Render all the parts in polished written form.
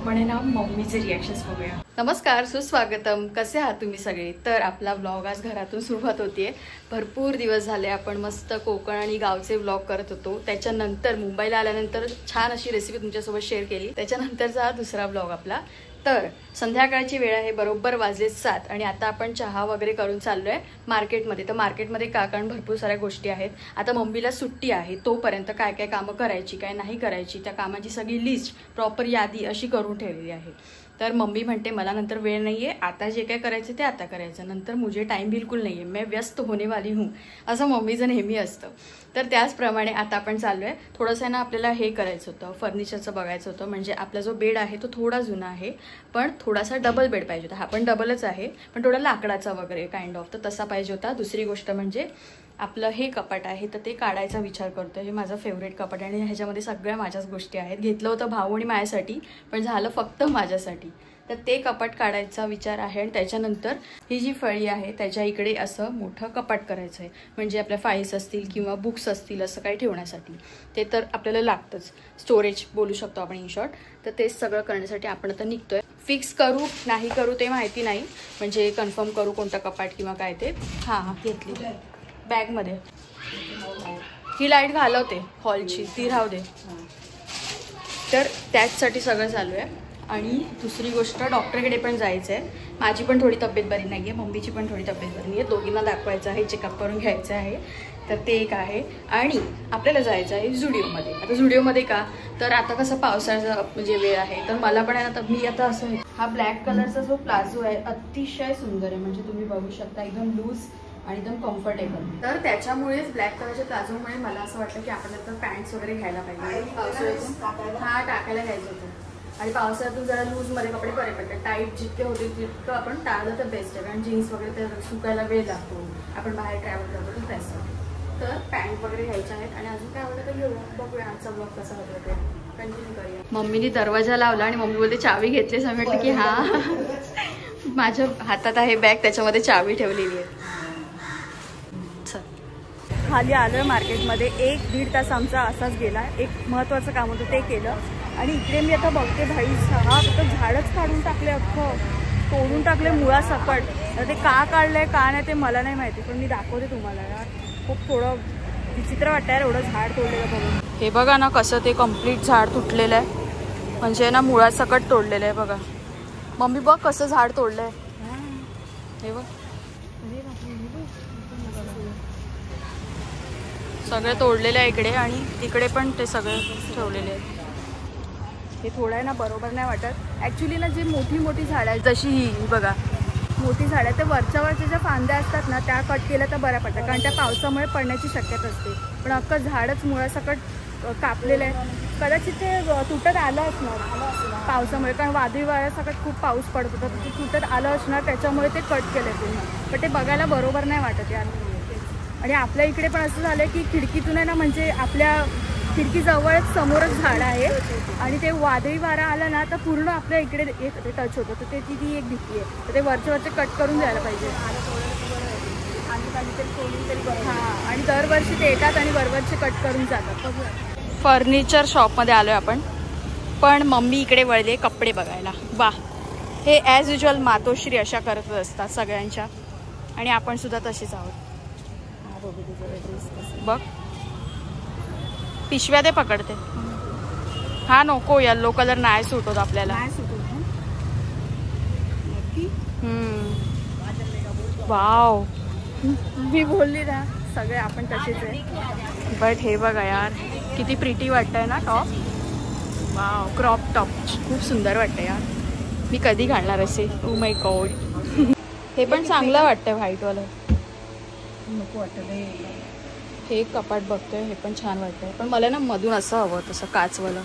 आपण आहे ना मम्मीचे रिॲक्शन्स बघूया। नमस्कार, सुस्वागतम। कसे आहात तुम्ही सगळे? तर आपला व्लॉग आज घरातून सुरुवात होतीये। भरपूर दिवस झाले आपण मस्त कोकण आणि गावचे व्लॉग करत होतो। त्याच्यानंतर मुंबईला आल्यानंतर छान अशी रेसिपी तुमच्यासोबत शेअर केली। त्याच्यानंतरचा हा दुसरा व्लॉग आपला। तर संध्याकाळची वेळ आहे, बरोबर वाजले 7 आणि आता आपण चहा वगैरे करून चाललोय मार्केटमध्ये। तर मार्केटमध्ये का कारण भरपूर साऱ्या गोष्टी आहेत। आता मम्मीला सुट्टी आहे, तोपर्यंत काय काय कामं करायची काय नाही करायची त्या कामाची सगळी लिस्ट प्रॉपर यादी अशी करून ठेवलेली आहे। तर मम्मी म्हणते मला नंतर वेळ नाहीये, आता जे काय करायचं ते आता करायचं, नंतर मुझे टाइम बिलकुल नाहीये, मैं व्यस्त होने वाली हूँ, असं मम्मीचं नेहमी असतं। तर त्याचप्रमाणे आता आपण चाललोय थोडंसं ना आपल्याला हे करायचं होतं, फर्निचरचं बघायचं होतं। म्हणजे आपला जो बेड आहे तो थोडा जुना आहे, पण थोडासा डबल बेड पाहिजे होता। हा पण डबलच आहे पण थोडा लाकडाचा वगैरे काइंड ऑफ, तर तसा पाहिजे होता। दुसरी गोष्ट म्हणजे आपलं हे कपाट आहे तर ते काढायचा विचार करतोय। हे माझं फेवरेट कपाट आहे आणि ह्याच्यामध्ये सगळ्या माझ्याच गोष्टी आहेत। घेतलं होतं भाऊ आणि माझ्यासाठी, पण झालं फक्त माझ्यासाठी। तर ते कपाट काढायचा विचार आहे आणि त्याच्यानंतर ही जी फळी आहे त्याच्या इकडे असं मोठं कपाट करायचं आहे। म्हणजे आपल्या फाईल्स असतील किंवा बुक्स असतील असं काही ठेवण्यासाठी, ते तर आपल्याला लागतंच, स्टोरेज बोलू शकतो आपण इन शॉर्ट। तर ते सगळं करण्यासाठी आपण आता निघतोय। फिक्स करू नाही करू ते माहिती नाही, म्हणजे कन्फर्म करू कोणता कपाट किंवा काय ते। हां घेतली बॅगमध्ये। ही लाईट घालवते हॉलची, ती राहू दे। तर त्याचसाठी सगळं चालू आहे। आणि दुसरी गोष्ट डॉक्टरकडे पण जायचं आहे। माझी पण थोडी तब्येत बरी नाही आहे, मम्मीची पण थोडी तब्येत बरी नाही आहे, दोघींना दाखवायचं आहे, चेकअप करून घ्यायचं आहे। तर ते एक आहे। आणि आपल्याला जायचं आहे झुडिओमध्ये। आता झुडिओमध्ये का तर आता कसं पावसाळ्याचा म्हणजे वेळ आहे, तर मला पण आहे ना, तर मी आता असं हा ब्लॅक कलरचा जो प्लाझो आहे अतिशय सुंदर आहे, म्हणजे तुम्ही बघू शकता एकदम लूज आणि एकदम कम्फर्टेबल। तर त्याच्यामुळेच ब्लॅक कलरच्या प्लाझोमुळे मला असं वाटतं की आपण आता पॅन्ट्स वगैरे घ्यायला पाहिजे पावसाळ्यातून। हा टाकायला घ्यायचं होतं आणि पावसाळ्यातून जरा लूजमध्ये कपडे बरे पडतात। टाईट जितके होते तितकं आपण टाळलं तर बेस्ट आहे, कारण जीन्स वगैरे तर सुकायला वेळ लागतो, आपण बाहेर ट्रॅव्हल करतो तर बेस्ट। तर पॅन्ट वगैरे घ्यायच्या आहेत आणि अजून काय आवडतं तर घेऊया। बघूया आजचा ब्लॉग कसा होतो ते कंटिन्यू करूया। मम्मीने दरवाजा लावला आणि मम्मी बोलते चावी घेतलीस? आम्ही म्हटलं की हां, माझ्या हातात आहे बॅग, त्याच्यामध्ये चावी ठेवलेली आहे। खाली आलं मार्केटमध्ये, 1-1.5 तास आमचा असाच गेला। एक महत्त्वाचं काम होतं ते केलं आणि इकडे मी आता बघते भाई हा फक्त झाडच काढून टाकले, अख्खं तोडून टाकले मुळासकट। ते का काढलंय का नाही ते मला नाही माहिती, पण मी दाखवते तुम्हाला। यार खूप थोडं विचित्र वाटतं यार एवढं झाड तोडलेलं बघून। हे बघा ना कसं ते कम्प्लीट झाड तुटलेलं आहे, म्हणजे ना मुळासकट तोडलेलं आहे। बघा मम्मी बघ कसं झाड तोडलंय, हे बघ सगळे तोडलेले आहे इकडे आणि तिकडे पण ते सगळे ठेवलेले आहेत। हे थोडं आहे ना बरोबर नाही वाटत ॲक्च्युली ना। जी मोठी मोठी झाडं आहेत जशी ही बघा मोठी झाडं आहे, ते वरच्या ज्या फांद्या असतात ना त्या कट केल्या तर बऱ्या पडतात, कारण त्या पावसामुळे पडण्याची शक्यता असते। पण अख्खं झाडच मुळासकट कापलेलं आहे। कदाचित ते तुटत आलं असणार पावसामुळे, कारण वादळी वाऱ्यासकट खूप पाऊस पडत होता, ते तुटत आलं असणार, त्याच्यामुळे ते कट केलं पूर्ण। पण ते बघायला बरोबर नाही वाटत यार। आणि आपल्या इकडे पण असं झालं की खिडकीतून आहे ना, म्हणजे आपल्या खिडकीजवळच समोरच झाड आहे आणि ते वादळी वारा आला ना तर पूर्ण आपल्या इकडे एक टच होतं, तर ते ती एक भीती आहे। तर ते वरचे कट करून द्यायला पाहिजे। हां, आणि दरवर्षी ते येतात आणि वरवरचे कट करून जातात। फर्निचर शॉपमध्ये आलोय आपण, पण मम्मी इकडे वळले कपडे बघायला। वा, हे ॲज युजल मातोश्री अशा करत असतात सगळ्यांच्या, आणि आपण सुद्धा तशीच आहोत। बघ पिशव्या ते पकडते। हा नको, येल्लो कलर नाही सूट होत आपल्याला। वाव, मी बोलली ना सगळे आपण तसेच आहे। बट हे बघा यार किती प्रिटी वाटतंय ना टॉप। वाव, क्रॉप टॉप खूप सुंदर वाटतं यार, मी कधी घालणार असे। ओ माय गॉड, हे पण चांगलं वाटतंय व्हाईटवालं। नको वाटतं हे कपाट बघतोय, हे पण छान वाटतंय, पण मला ना मधून असं हवं तसं काचवालं।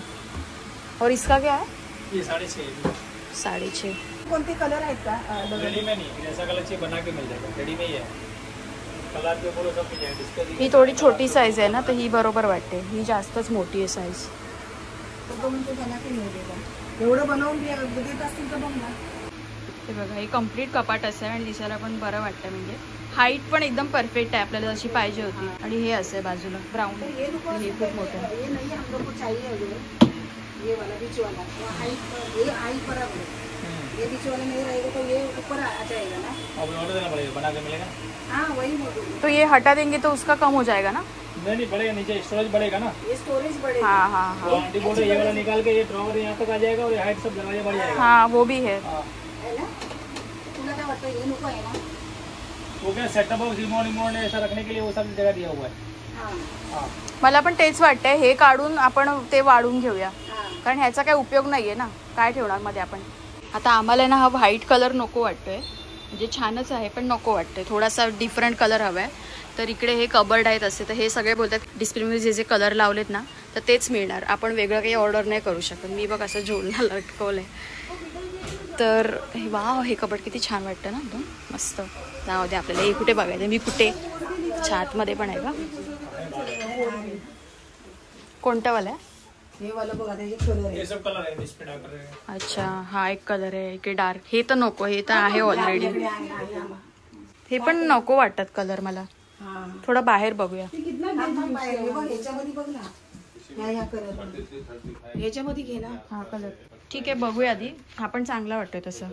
और इसका क्या है? ये 6.5 6.5। कोणते कलर आहेत का? रेडी में नहीं, ऐसा कलर चाहिए बना के मिल जाएगा, रेडी में ही है। कलर पे बोलो सब मिल जाएगा। ही थोडी छोटी साईज आहे ना, तर ही बरोबर वाटते, ही जास्तच मोठी आहे साईज। तो म्हणजे बना के मिल जाएगा, एवढं बनवून देत असतील तर बघ ना। हे बघा हे कम्प्लीट कपाट असं आहे आणि दिसायला पण बरं वाटतं, म्हणजे हाईट पण एकदम परफेक्ट आहे आपल्याला जशी पाहिजे होती। आणि हे असं आहे बाजूला ब्राऊन, हे खूप मोठं आहे। ये वाला बीच वाला वो हाइट बराबर है। ये बीच वाला नहीं रहेगा तो ये ऊपर आ जाएगा ना। अब ऑर्डर देना पड़ेगा, बना के मिलेगा। हाँ वही मैं बोल। तो ये हटा देंगे तो उसका कम हो जाएगा ना? नहीं बढ़ेगा, नीचे स्टोरेज बढ़ेगा ना। ये स्टोरेज बढ़ेगा। हाँ हाँ हाँ। तो आंटी बोल रही है ये वाला निकाल के ये ड्रॉवर यहाँ तक आ जाएगा और हाइट सब दरवाजे बढ़ जाएगा। हाँ वो भी है। है ना? तुला क्या वाटतं ये नको आहे ना? वो क्या सेटअप बॉक्स रिमोट ऐसा रखने के लिए वो सब जगह दिया हुआ है। हाँ। मला पण तेच वाटतंय, हे काढून आपण ते वाढून घेऊया, हाँ। कारण ह्याचा काही उपयोग नाहीये ना, काय ठेवणार मध्ये आपण. आता आम्हाला ना हा व्हाईट कलर नको वाटतोय, म्हणजे छानच आहे पण नको वाटतोय, थोडासा डिफरंट कलर हवा आहे. तर इकडे हे कबर्ड आहेत असे, तर हे सगळे बोलतात डिस्प्लेमध्ये जे जे कलर लावलेत ना तर तेच मिळणार, आपण वेगळं काही ऑर्डर नाही करू शकत. मी बघ असं झोलना लटकवलंय. तर वाव, हे कबर्ड किती छान वाटतं ना, एकदम मस्त. जाऊ दे आपल्याला, हे कुठे बघायचं, मी कुठे छातमध्ये पण आहे का? कोणता वाला आहे? हे वाला बघा, हे कलर आहे. ये सब कलर है, डिस्प्ले डार्क कलर है. अच्छा, हा एक कलर आहे, इकडे डार्क. हे तर नको, हे तर आहे ऑलरेडी. हे पण नको वाटतात कलर मला. थोडा बाहेर बघूया. ह्याच्यामध्ये बघ ना, ह्याच्यामध्ये घे ना. हा कलर ठीक आहे, बघूया आधी. हा पण चांगला वाटतोय तसं.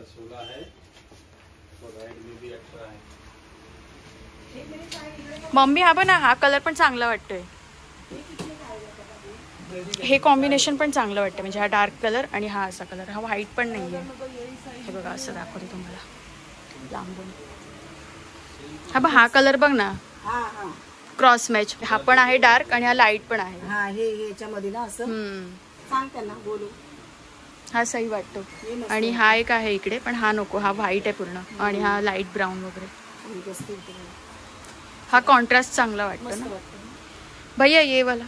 मम्मी हा पण, हा कलर पण चांगला वाटतोय. हे कॉम्बिनेशन पण चांगलं वाटतं, म्हणजे हा डार्क कलर आणि हा असा कलर. हा व्हाईट पण नाहीये. हे बघा असं दाखवते तुम्हाला लांबून. हा बघ, हा कलर बघ ना, क्रॉस मॅच. हा पण आहे डार्क आणि हा लाईट पण आहे. हा हे ह्याच्यामध्ये ना असं सांग त्यांना बोलू. हा सही वाटतो. आणि हा एक आहे इकडे, पण हा नको, हा व्हाईट आहे पूर्ण आणि हा लाईट ब्राऊन वगैरे. हा कॉन्ट्रास्ट चांगला वाटतो ना भैया. ये वाला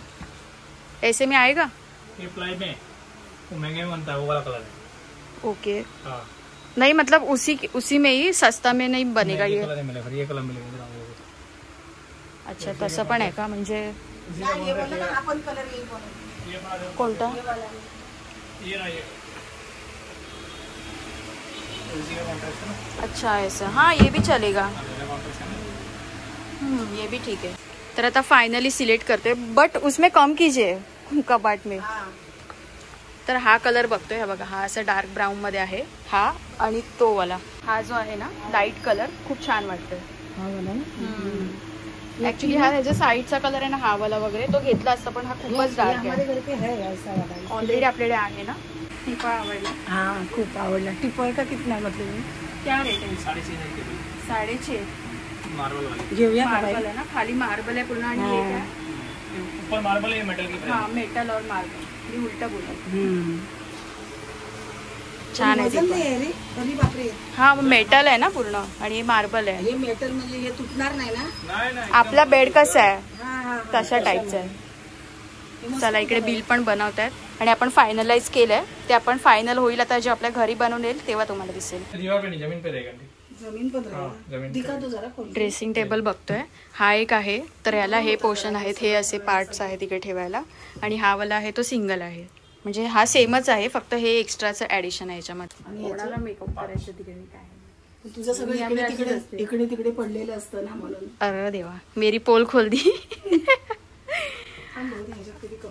ऐसे में आएगा? ये प्लाई में वो महंगे में बनता है, वो वाला कलर है. ओके. हाँ. नहीं मतलब उसी में ही, सस्ता में नहीं बनेगा ये? कलर मिलेगा, ये कलर मिलेगा. अच्छा, तसं पण आहे का? म्हणजे आपण कलर येईल कोणता? ये ना, ये अच्छा ऐसा. हाँ ये भी चलेगा. ये भी ठीक है. तर आता फायनली सिलेक्ट करते, बट उसमें कम कीजिए कबाट में. तर हा कलर बघतोय, हा बघा, हा असा डार्क ब्राऊन मध्ये आहे हा, आणि तो वाला हा जो आहे ना लाईट कलर खूप छान वाटतोय. ऍक्च्युली हा ह्याच्या साईडचा कलर आहे ना, हा वाला वगैरे तो घेतला असता, पण हा खूपच डार्क आहे. ऑलरेडी आपल्याकडे आहे ना. टिपळ आवडला? हा खूप आवडला. टिपळ का कितना मतलब क्या रेट आहे? 6.5. मार्बल वाली घेऊया. मार्बल आहे ना, खाली मार्बल आहे पूर्ण, आणि हे काय? ऊपर मार्बल है, मेटल की. हाँ मेटल और मार्बल, मी उलटा बोला. छान आहे बापरे. हा मेटल आहे ना पूर्ण, आणि हे मार्बल आहे. हे मेटल म्हणजे हे तुटणार नाही ना? नाही. आपला बेड कसा आहे तशा टाईपचा आहे. चला इकडे बिल पण बनवतात आणि आपण फायनलाइज केलंय. ते आपण फायनल होईल आता, जे आपल्या घरी बनवून येईल तेव्हा तुम्हाला दिसेल. जमीन पे रहेगा. जमीन पण दिखा तो जरा. ड्रेसिंग टेबल बघतोय, हा एक आहे. तर याला हे पोर्शन आहेत, हे असे पार्ट्स आहेत इकडे ठेवायला, आणि हा वाला आहे तो सिंगल आहे. म्हणजे हा सेमच आहे, फक्त हे एक्स्ट्राचं ऍडिशन आहे याच्यामध्ये. कोणाला मेकअप करायचं तिकडे काय, तुझं सगळं इकडे तिकडे पडलेलं असतं ना, म्हणून. अरे देवा, मेरी पोल खोल दी.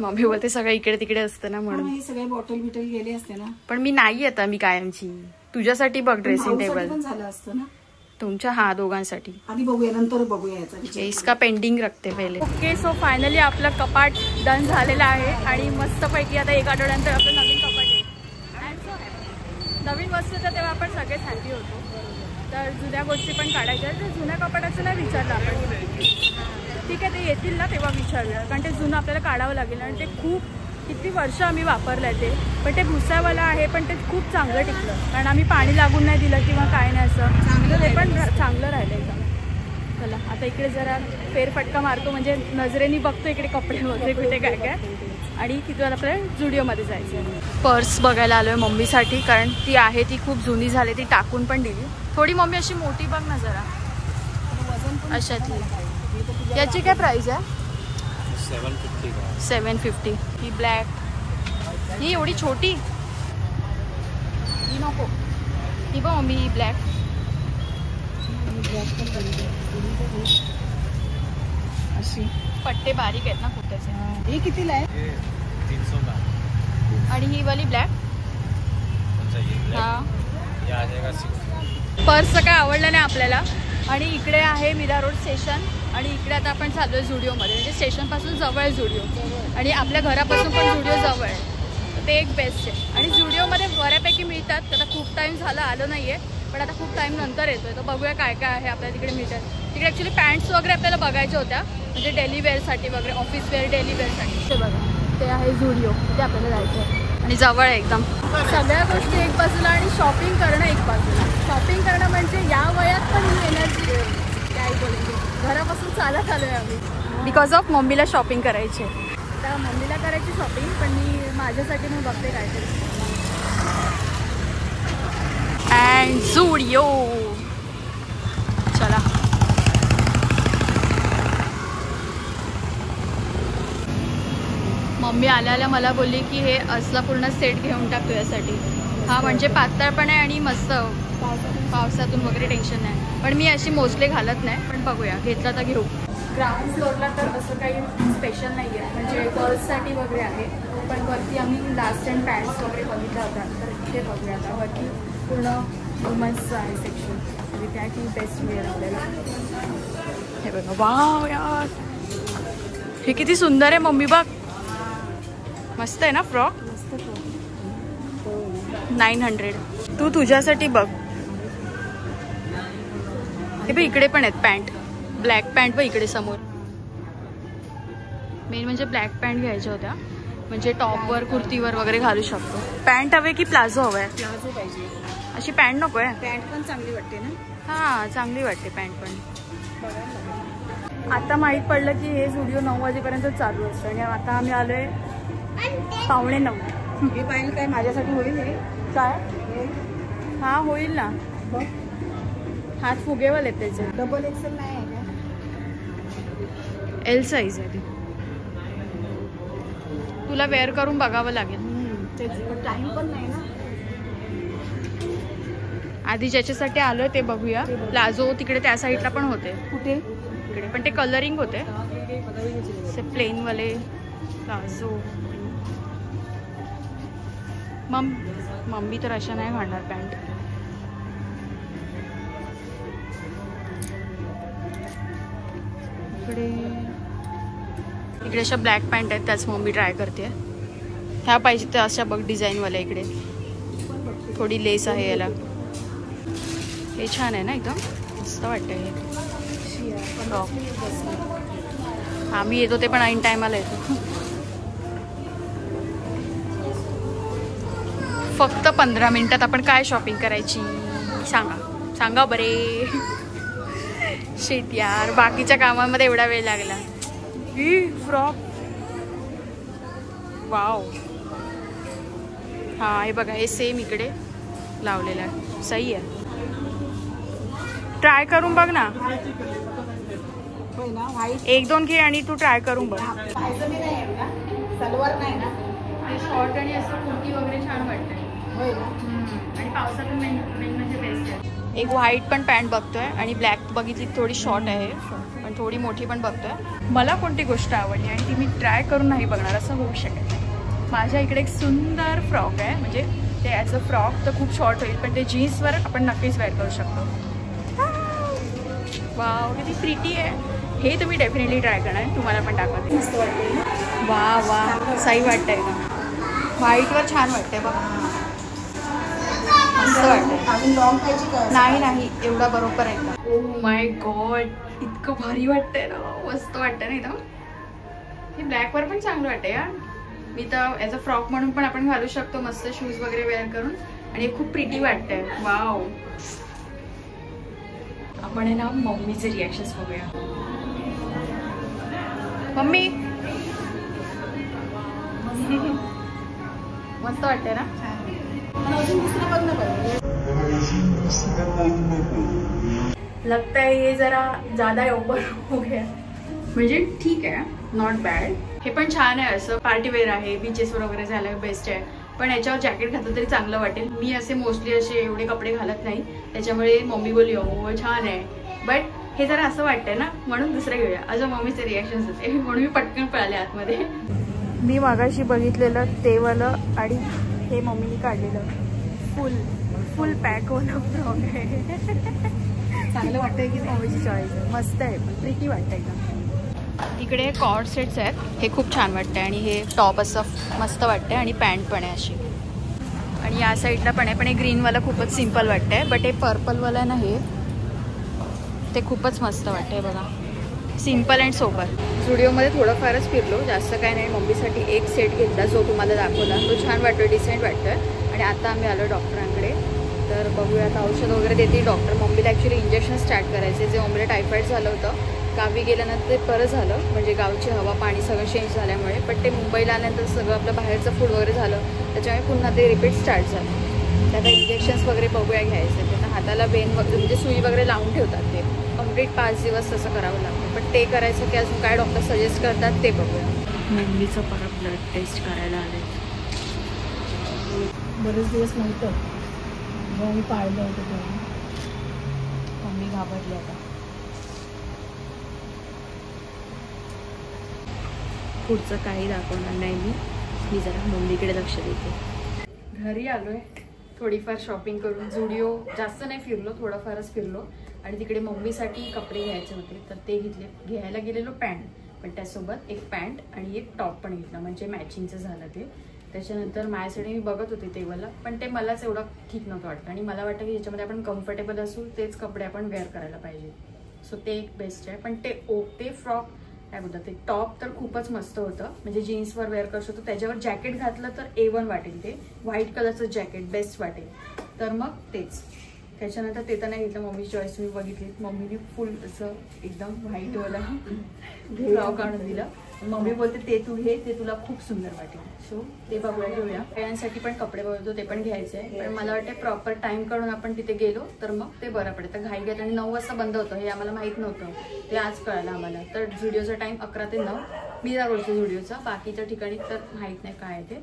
मम्मी बोलते सगळं इकडे तिकडे असतं ना म्हणून. सगळे बॉटल बिटल गेले असते ना. पण मी नाही आता, मी कायमची तुझ्यासाठी बघ ड्रेसिंग टेबल. झालं असतं ना तुमच्या, हा दोघांसाठी. आधी बघूया, नंतर बघूया याचा. इसका पेंडिंग रखते पहिले. ओके, सो फायनली आपलं कपाट डन झालेलं आहे, आणि मस्तपैकी आता 1 आठवड्यानंतर आपलं नवीन कपाट आहे. नवीन वस्तू तर तेव्हा आपण सगळेच हॅपी होतो. तर जुन्या गोष्टी पण काढायच्या. तर जुन्या कपाटाचं नाही विचारलं आपण, ठीक आहे ते येतील ना तेव्हा विचारूया, कारण ते जुनं आपल्याला काढावं लागेल. आणि ते खूप किती वर्ष आम्ही वापरलं आहे ते, पण ते भुसावाला आहे, पण ते खूप चांगलं टिकलं, कारण आम्ही पाणी लागून नाही दिलं किंवा काय नाही, असं चांगलं. ते पण चांगलं राहिलं एकदम. चला आता इकडे जरा फेरफटका मारतो, म्हणजे नजरेने बघतो इकडे कपडे वगैरे कुठे काय काय, आणि तिथून आपल्याला जुडिओमध्ये जायचं. पर्स बघायला आलोय मम्मीसाठी, कारण ती आहे ती खूप जुनी झाली, ती टाकून पण दिली. थोडी मम्मी अशी मोठी बघ ना जरा, अशातली. याची काय प्राइस आहे? 750. ही ब्लॅक, ही एवढी छोटी, ही नको. ही बघ मम्मी, ही ब्लॅक. अशी पट्टे बारीक आहेत ना कुठेचे. हे कितीला आहे? आणि ही वाली ब्लॅक हा पर्स काय आवडलं नाही आपल्याला. आणि इकडे आहे मीरा रोड स्टेशन आणि इकडे आता आपण चाललो आहे झुडिओमध्ये. म्हणजे स्टेशनपासून जवळ आहे झुडिओ आणि आपल्या घरापासून पण झुडिओ जवळ आहे. ते एक बेस्ट आहे. आणि झुडिओमध्ये बऱ्यापैकी मिळतात. आता खूप टाईम झाला आलो नाही आहे पण आता खूप टाईम नंतर येतो आहे. तर बघूया काय काय आहे आपल्याला तिकडे मिळतात. तिकडे ॲक्च्युली पॅन्ट्स वगैरे आपल्याला बघायच्या होत्या म्हणजे डेली वेअरसाठी वगैरे ऑफिस वेअर डेली वेअरसाठी. ते बघा ते आहे झुडिओ ते आपल्याला जायचं आहे आणि जवळ आहे एकदम. सगळ्या गोष्टी एक बाजूला आणि शॉपिंग करणं एक बाजूला. शॉपिंग करणं म्हणजे या वयात पण एनर्जी काय बोलते घरापासून चालत आलो आहे आम्ही बिकॉज ऑफ मम्मीला शॉपिंग करायची. आता मम्मीला करायची शॉपिंग पण मी माझ्यासाठी मी बघते काहीतरी. अँड झुडिओ चला. मम्मी आल्याला मला बोलली की हे असला पूर्ण सेट घेऊन टाकतो यासाठी. हा म्हणजे पातळ पण आहे आणि मस्त पावसातून वगैरे टेन्शन नाही. पण मी अशी मोस्टली घालत नाही पण बघूया घेतला तर घेऊ. ग्राउंड फ्लोअरला तर असं काही स्पेशल नाही आहे म्हणजे गर्ल्ससाठी वगैरे आहे पण वरती आम्ही लास्ट अँड पॅन्ट्स वगैरे बघितला होता तर इथे बघूया आता. वरती पूर्ण वुमन्सचं आहे सेक्शन म्हणजे त्या की बेस्ट वेअर आपल्याला. हे बघा वाव यार हे किती सुंदर आहे मम्मी बघ. मस्त आहे ना फ्रॉक. 900. तू तुझ्यासाठी बघ. हे बघ इकडे पण आहेत पॅन्ट ब्लॅक पॅन्ट. बघ इकडे समोर मेन म्हणजे ब्लॅक पॅन्ट घ्यायच्या होत्या म्हणजे टॉपवर कुर्तीवर वगैरे घालू शकतो. पॅन्ट हवे की प्लाझो हवा आहे? प्लाझो पाहिजे. अशी पॅन्ट नको आहे? पॅन्ट पण चांगली वाटते ना. हां चांगली वाटते पॅन्ट पण. आता माहीत पडलं की हे झुडिओ 9 वाजेपर्यंत चालू असतं आणि आता आम्ही आलोय 8:45. हे पाहिलं काय माझ्यासाठी होईल हे काय? हा होईल ना. हात फुगेवाले आहेत त्याचे. डबल एक्सेल नाही आहे का? एल साईज आहे ती. तुला वेअर करून बघावं लागेल. टाइम पण नाही ना. आधी ज्याच्यासाठी आलोय ते बघूया. प्लाझो तिकडे त्या साईडला पण होते. कुठे? इकडे पण ते कलरिंग होते प्लेन वाले प्लाझो. मम्मी तर अशा नाही घालणार पॅन्ट. इकडे अशा ब्लॅक पॅन्ट आहेत त्याच मम्मी ट्राय करते. ह्या पाहिजे तर अशा बघ डिझाईनवाल्या. इकडे थोडी लेस आहे याला. हे छान आहे ना एकदम मस्त वाटतं हे फ्रॉक. आम्ही येतो ते पण ऐन टायमाला येतो. फक्त 15 मिनिटात आपण काय शॉपिंग करायची सांगा बरे. शेट यार बाकीच्या कामांमध्ये एवढा वेळ लागला. ही फ्रॉक वाव. हा हे बघा हे सेम इकडे लावलेलं आहे. सही आहे. ट्राय करून बघ ना. 1-2 घे आणि तू ट्राय करून बघ. सलवार नाही ना. शॉर्ट आणि असं कुर्ती वगैरे छान वाटते. आणि पावसातून मेन म्हणजे बेस्ट आहे. एक व्हाईट पण पॅन्ट बघतोय आणि ब्लॅक बघितली थोडी शॉर्ट आहे पण थोडी मोठी पण बघतोय. मला कोणती गोष्ट आवडली आणि ती मी ट्राय करून नाही बघणार असं होऊ शकत नाही. माझ्या इकडे एक सुंदर फ्रॉक आहे म्हणजे ते ॲज अ फ्रॉक तर खूप शॉर्ट होईल पण ते जीन्सवर आपण नक्कीच वेअर करू शकतो. वाव किती प्रिटी आहे. हे तुम्ही डेफिनेटली ट्राय करणार. तुम्हाला पण दाखवते. मस्त वाटते. वा वा सही वाटतंय का? व्हाईटवर छान वाटतंय बघ. मस्त वाटतंय. अजून लॉंग पाहिजे का? नाही एवढा बरोबर आहे का? ओ माय गॉड इतकं भारी वाटतंय ना. मस्त वाटतंय ना एकदम. हे ब्लॅकवर पण चांगलं वाटतंय यार. मी तर ॲज अ फ्रॉक म्हणून पण आपण घालू शकतो मस्त शूज वगैरे वेअर करून आणि खूप प्रिटी वाटतंय. वाव. आपण आहे ना मम्मीचे रिॲक्शन्स बघूया. मम्मी मस्त वाटतंय ना. अजून दुसरं बघ ना पाहिजे. लगता है ये जरा ज्यादा ओपन हो गया. म्हणजे ठीक आहे नॉट बॅड. हे पण छान आहे असं पार्टी वेअर आहे. बीचेसवर वगैरे झालं बेस्ट आहे पण याच्यावर जॅकेट घातलं तरी चांगलं वाटेल. मी असे मोस्टली असे एवढे कपडे घालत नाही त्याच्यामुळे मम्मी बोलली हो छान आहे बट हे जरा असं वाटतंय ना म्हणून दुसरं घेऊया. अजून मम्मीचे रिॲक्शन्स होते म्हणून मी पटकन पळाले आतमध्ये. मी मागाशी बघितलेलं ते वालं आणि हे मम्मीने काढलेलं फुल पॅक वाला फ्रॉक आहे. चांगलं वाटतंय की मम्मीची चॉईस आहे. मस्त आहे पण प्रिटी वाटतंय का. इकडे कॉर्ड सेट्स आहेत, हे खूप छान वाटतंय आणि हे टॉप असं मस्त वाटतंय आणि पॅन्ट पण आहे अशी. आणि या साईडला पण आहे, पण हे ग्रीनवाला खूपच सिम्पल वाटतंय. बट हे पर्पलवाला नाही, ते खूपच मस्त वाटतंय बघा, सिम्पल अँड सोबर. स्टुडिओमध्ये थोडंफारच फिरलो, जास्त काय नाही. मम्मीसाठी एक सेट घेतला जो तुम्हाला दाखवला, तो छान वाटतो, डिसेंट वाटतोय. आणि आता आम्ही आलो डॉक्टरांकडे, तर बघूया आता औषध वगैरे देते डॉक्टर. मम्मीला ॲक्च्युली इंजेक्शन स्टार्ट करायचे, जे मम्मीला टायफॉईड झालं होतं. गावी गेल्यानंतर ते बरं झालं, म्हणजे गावची हवा पाणी सगळं चेंज झाल्यामुळे. पण ते मुंबईला आल्यानंतर सगळं आपलं बाहेरचं फूड वगैरे झालं, त्याच्यामुळे पुन्हा ते रिपीट स्टार्ट झालं. आता इंजेक्शन्स वगैरे बघूया घ्यायचे. त्यांना हाताला वेन वगैरे म्हणजे सुई वगैरे लावून ठेवतात, ते कंप्लीट 5 दिवस तसं करावं लागतं. पण ते करायचं की अजून काय डॉक्टर सजेस्ट करतात ते बघूया. मम्मीचं परत ब्लड टेस्ट करायला आले. बरेच दिवस नव्हतं जेव्हा मी पाहिलं होतं तेव्हा. मम्मी घाबरली आता. पुढचं काही दाखवणार नाही मी जरा मम्मीकडे लक्ष देते. घरी आलोय, थोडीफार शॉपिंग करून. झुडिओ जास्त नाही फिरलो, थोडंफारच फिरलो. आणि तिकडे मम्मीसाठी कपडे घ्यायचे होते, तर ते घ्यायला गेलेलो पॅन्ट, पण त्यासोबत एक पॅन्ट आणि एक टॉप पण घेतला, म्हणजे मॅचिंगचं झालं ते. त्याच्यानंतर माझ्यासाठी मी बघत होते तेव्हाला, पण ते मलाच एवढं ठीक नव्हतं वाटतं. आणि मला वाटतं की ज्याच्यामध्ये आपण कम्फर्टेबल असू तेच कपडे आपण वेअर करायला पाहिजे. सो ते एक बेस्ट आहे. पण ते फ्रॉक काय बोलतात, ते टॉप तर खूपच मस्त होतं, म्हणजे जीन्सवर वेअर करू शकतो. त्याच्यावर जॅकेट घातलं तर A1 वाटेल, ते व्हाईट कलरचं जॅकेट बेस्ट वाटेल. तर मग तेच. त्याच्यानंतर ते तर नाही घेतलं, मम्मी चॉईस मी बघितली. मम्मीने फुल असं एकदम व्हाईटवाला फ्रॉक आणून दिलं. मम्मी बोलते ते तू घे, ते तुला खूप सुंदर वाटेल. सो ते बघूया घेऊया. सगळ्यांसाठी पण कपडे बघतो, ते पण घ्यायचे आहे. पण मला वाटतं प्रॉपर टाइम काढून आपण तिथे गेलो तर मग ते बरं पडेल. तर घाई घेत, आणि 9 वाजता बंद होतं हे आम्हाला माहीत नव्हतं, ते आज कळलं आम्हाला. तर झुडिओचा टाइम 11 ते 9 मी जा बोलतो झुडिओचा, बाकीच्या ठिकाणी तर माहीत नाही काय आहे ते.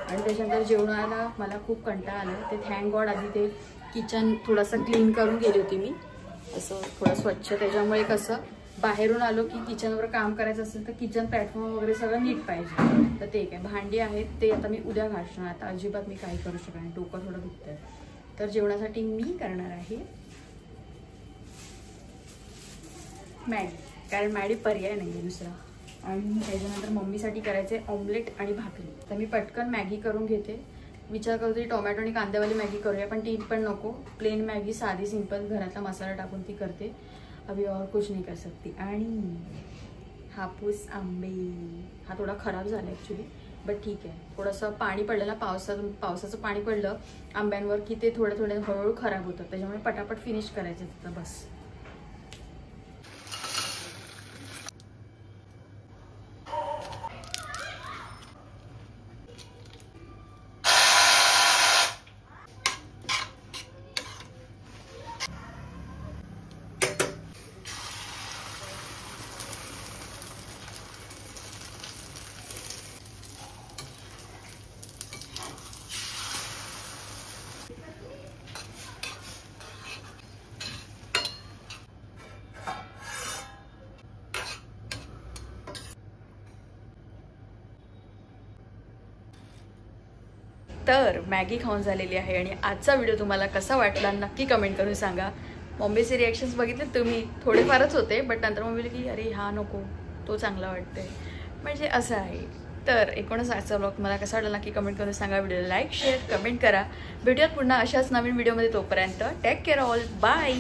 आणि त्याच्यानंतर जेवणाला मला खूप कंटाळा आला. ते थँक गॉड आधी ते किचन थोडंसं क्लीन करून गेली होती मी, असं थोडं स्वच्छ. त्याच्यामुळे कसं बाहेरून आलो की किचनवर काम करायचं असेल तर किचन प्लॅटफॉर्म वगैरे सगळं नीट पाहिजे. तर ते काय भांडी आहेत ते आता मी उद्या घासणार. आता अजिबात मी काही करू शकणार, डोकं थोडं दुखतंय. तर जेवणासाठी मी करणार आहे मॅगी, कारण मॅगी पर्याय नाही आहे दुसरा. आणि त्याच्यानंतर मम्मीसाठी करायचे ऑमलेट आणि भाकरी. तर मी पटकन मॅगी करून घेते. विचार करते टोमॅटो आणि कांद्यावाली मॅगी करूया, पण ती पण नको, प्लेन मॅगी साधी सिंपल घरातला मसाला टाकून ती करते. अभी और कुछ नहीं कर सकती. आणि हापूस आंबे हा थोडा खराब झाला ॲक्च्युली, बट ठीक आहे. थोडंसं पाणी पडलं ना, पावसाचं पाणी पडलं आंब्यांवर की ते थोडे हळूहळू खराब होतात. त्याच्यामुळे पटापट फिनिश करायचं तिथं बस. तर मॅगी खाऊन झालेली आहे. आणि आजचा व्हिडिओ तुम्हाला कसा वाटला नक्की कमेंट करून सांगा. मम्मीचे रिॲक्शन्स बघितले तुम्ही, थोडेफारच होते, बट नंतर मम्मी की अरे हा नको, तो चांगला वाटतंय, म्हणजे असं आहे. तर एकूणच आजचा ब्लॉग तुम्हाला कसा वाटला नक्की कमेंट करून सांगा. व्हिडिओला लाईक शेअर कमेंट करा. भेटूयात पुन्हा अशाच नवीन व्हिडिओमध्ये. तोपर्यंत टेक केअर ऑल, बाय.